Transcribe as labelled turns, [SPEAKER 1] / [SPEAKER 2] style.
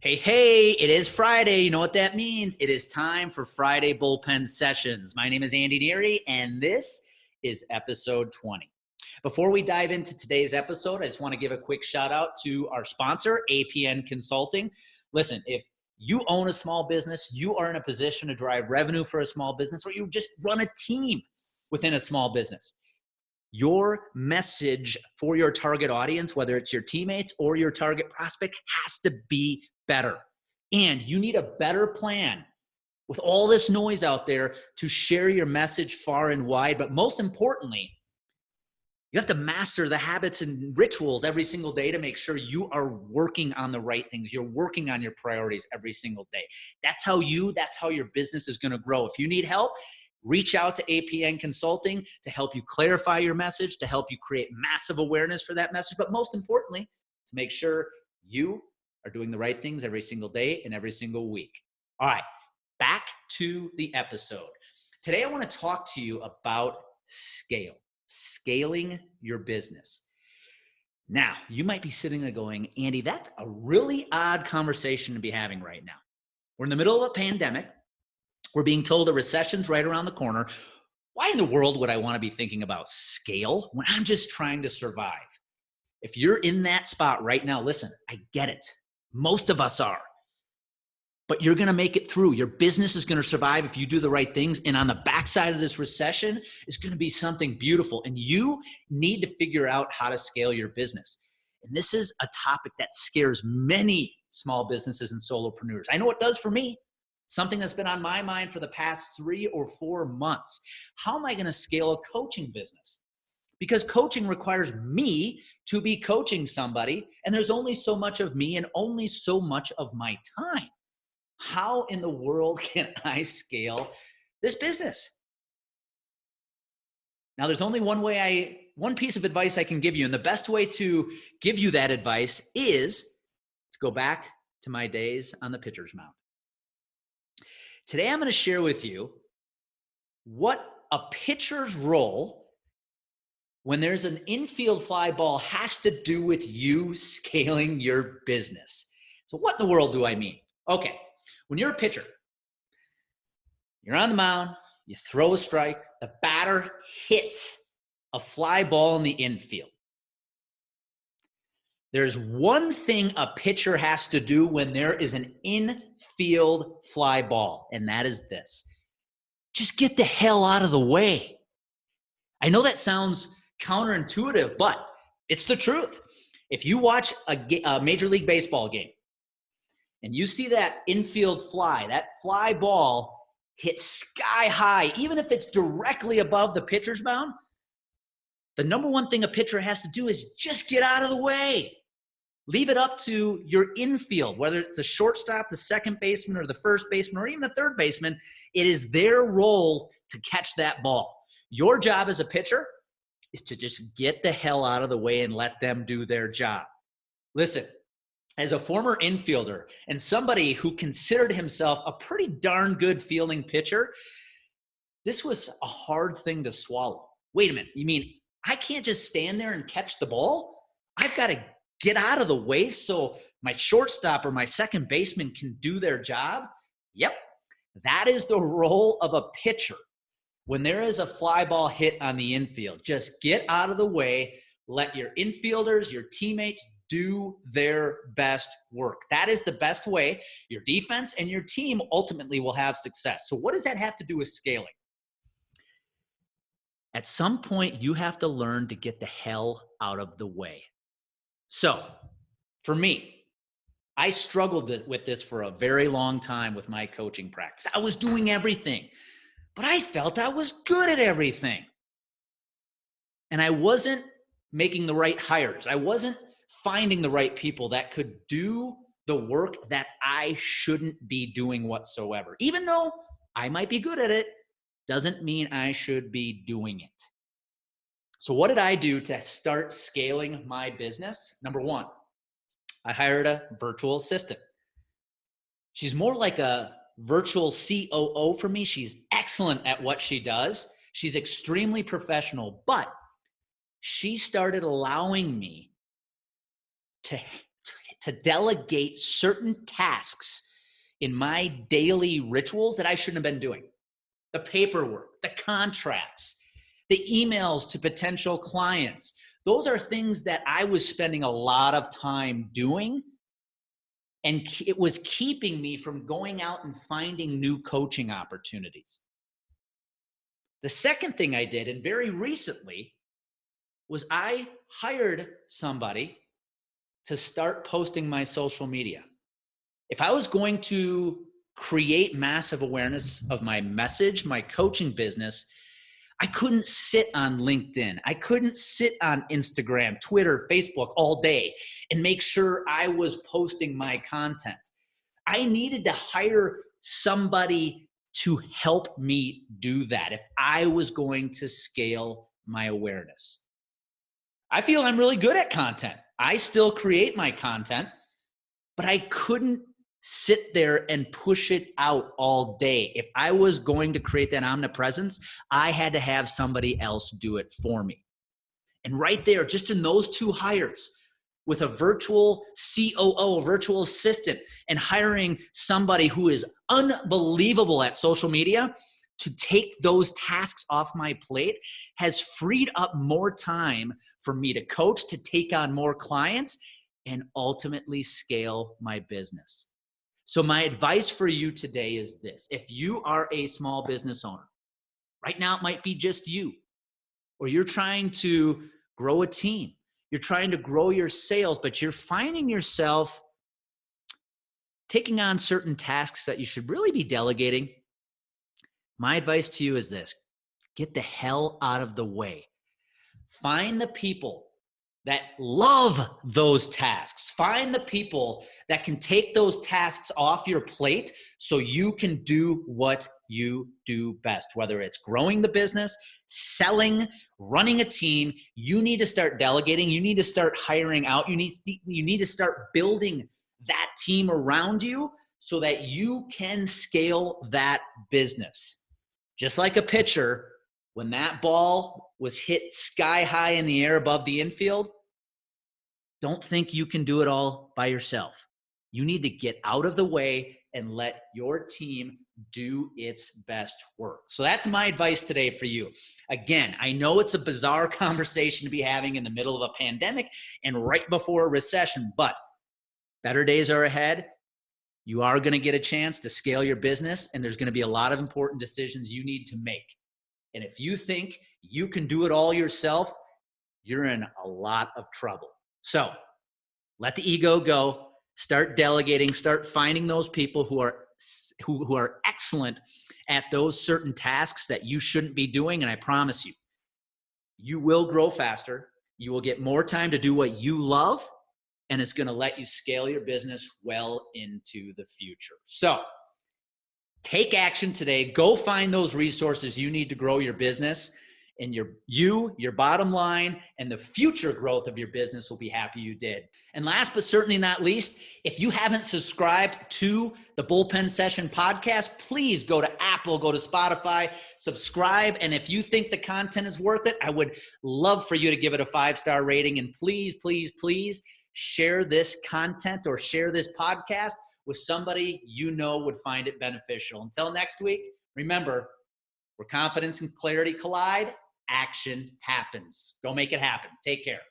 [SPEAKER 1] Hey, it is Friday. You know what that means? It is time for Friday Bullpen Sessions. My name is Andy Neary, and this is episode 20. Before we dive into today's episode, I just want to give a quick shout out to our sponsor, APN Consulting. Listen, if you own a small business, you are in a position to drive revenue for a small business, or you just run a team within a small business. Your message for your target audience, whether it's your teammates or your target prospect, has to be better. And you need a better plan with all this noise out there to share your message far and wide. But most importantly, you have to master the habits and rituals every single day to make sure you are working on the right things. You're working on your priorities every single day. That's how your business is going to grow. If you need help, reach out to APN Consulting to help you clarify your message, to help you create massive awareness for that message, but most importantly, to make sure you are doing the right things every single day and every single week. All right, back to the episode. Today, I want to talk to you about scaling your business. Now, you might be sitting there going, Andy, that's a really odd conversation to be having right now. We're in the middle of a pandemic. We're being told a recession's right around the corner. Why in the world would I want to be thinking about scale when I'm just trying to survive? If you're in that spot right now, listen, I get it. Most of us are. But you're going to make it through. Your business is going to survive if you do the right things. And on the backside of this recession is going to be something beautiful. And you need to figure out how to scale your business. And this is a topic that scares many small businesses and solopreneurs. I know it does for me. Something that's been on my mind for the past 3 or 4 months. How am I going to scale a coaching business? Because coaching requires me to be coaching somebody, and there's only so much of me and only so much of my time. How in the world can I scale this business? Now, there's only one piece of advice I can give you, and the best way to give you that advice is to go back to my days on the pitcher's mound. Today, I'm going to share with you what a pitcher's role when there's an infield fly ball has to do with you scaling your business. So what in the world do I mean? Okay, when you're a pitcher, you're on the mound, you throw a strike, the batter hits a fly ball in the infield. There's one thing a pitcher has to do when there is an infield fly ball, and that is this. Just get the hell out of the way. I know that sounds counterintuitive, but it's the truth. If you watch a Major League Baseball game and you see that infield fly, that fly ball hit sky high, even if it's directly above the pitcher's mound, the number one thing a pitcher has to do is just get out of the way. Leave it up to your infield, whether it's the shortstop, the second baseman, or the first baseman, or even the third baseman. It is their role to catch that ball. Your job as a pitcher is to just get the hell out of the way and let them do their job. Listen, as a former infielder and somebody who considered himself a pretty darn good fielding pitcher, this was a hard thing to swallow. Wait a minute, you mean I can't just stand there and catch the ball? I've got to get out of the way so my shortstop or my second baseman can do their job? Yep, that is the role of a pitcher. When there is a fly ball hit on the infield, just get out of the way, let your infielders, your teammates do their best work. That is the best way your defense and your team ultimately will have success. So what does that have to do with scaling? At some point, you have to learn to get the hell out of the way. So for me, I struggled with this for a very long time with my coaching practice. I was doing everything, but I felt I was good at everything. And I wasn't making the right hires. I wasn't finding the right people that could do the work that I shouldn't be doing whatsoever. Even though I might be good at it, doesn't mean I should be doing it. So what did I do to start scaling my business? Number one, I hired a virtual assistant. She's more like a virtual COO for me. She's excellent at what she does. She's extremely professional, but she started allowing me to to delegate certain tasks in my daily rituals that I shouldn't have been doing. The paperwork, the contracts, the emails to potential clients. Those are things that I was spending a lot of time doing, and it was keeping me from going out and finding new coaching opportunities. The second thing I did, and very recently, was I hired somebody to start posting my social media. If I was going to create massive awareness of my message, my coaching business, I couldn't sit on LinkedIn. I couldn't sit on Instagram, Twitter, Facebook all day and make sure I was posting my content. I needed to hire somebody to help me do that if I was going to scale my awareness. I feel I'm really good at content. I still create my content, but I couldn't sit there and push it out all day. If I was going to create that omnipresence, I had to have somebody else do it for me. And right there, just in those two hires, with a virtual COO, a virtual assistant, and hiring somebody who is unbelievable at social media to take those tasks off my plate, has freed up more time for me to coach, to take on more clients, and ultimately scale my business. So my advice for you today is this. If you are a small business owner, right now it might be just you, or you're trying to grow a team, you're trying to grow your sales, but you're finding yourself taking on certain tasks that you should really be delegating. My advice to you is this: get the hell out of the way. Find the people that love those tasks. Find the people that can take those tasks off your plate so you can do what you do best, whether it's growing the business, selling, running a team. You need to start delegating. You need to start hiring out. You need to start building that team around you so that you can scale that business. Just like a pitcher, when that ball was hit sky high in the air above the infield, don't think you can do it all by yourself. You need to get out of the way and let your team do its best work. So that's my advice today for you. Again, I know it's a bizarre conversation to be having in the middle of a pandemic and right before a recession, but better days are ahead. You are going to get a chance to scale your business, and there's going to be a lot of important decisions you need to make. And if you think you can do it all yourself, you're in a lot of trouble. So let the ego go, start delegating, start finding those people who are excellent at those certain tasks that you shouldn't be doing. And I promise you, you will grow faster. You will get more time to do what you love, and it's going to let you scale your business well into the future. So take action today. Go find those resources you need to grow your business, and your bottom line and the future growth of your business will be happy you did. And last but certainly not least, if you haven't subscribed to the Bullpen Session podcast, please go to Apple, go to Spotify, subscribe. And if you think the content is worth it, I would love for you to give it a 5-star rating. And please, please, please share this content or share this podcast with somebody you know would find it beneficial. Until next week, remember, where confidence and clarity collide, action happens. Go make it happen. Take care.